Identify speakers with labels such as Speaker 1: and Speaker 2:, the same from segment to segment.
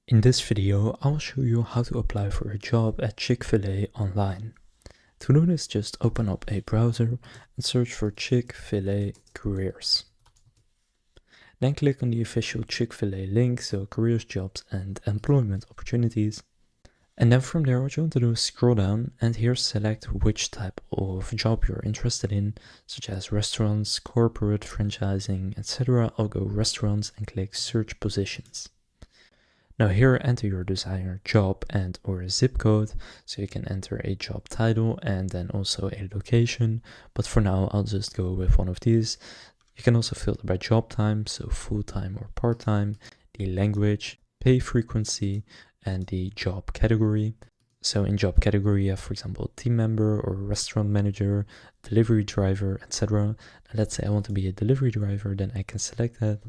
Speaker 1: In this video, I'll show you how to apply for a job at Chick-fil-a online. To do this, just open up a browser and search for Chick-fil-a careers. Then click on the official Chick-fil-a link, so careers, jobs and employment opportunities. And then from there, what you want to do is scroll down and here select which type of job you're interested in, such as restaurants, corporate, franchising, etc. I'll go restaurants and click search positions. Now here enter your desired job and or a zip code, so you can enter a job title and then also a location, but for now I'll just go with one of these. You can also filter by job time, so full-time or part-time, the language, pay frequency, and the job category. So in job category you have, for example, team member or restaurant manager, delivery driver, etc. Let's say I want to be a delivery driver, then I can select that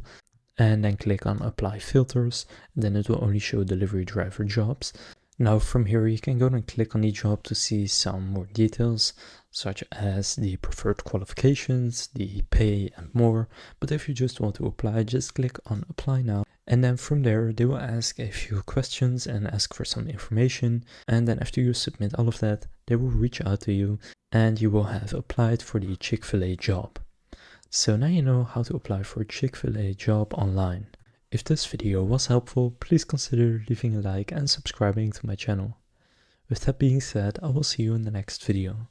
Speaker 1: and then click on apply filters, and then it will only show delivery driver jobs. Now from here you can go and click on the job to see some more details, such as the preferred qualifications, the pay and more. But if you just want to apply, just click on apply now. And then from there they will ask a few questions and ask for some information, and then after you submit all of that, they will reach out to you and you will have applied for the Chick-fil-a job. So now you know how to apply for a Chick-fil-a job online. If this video was helpful, please consider leaving a like and subscribing to my channel. With that being said, I will see you in the next video.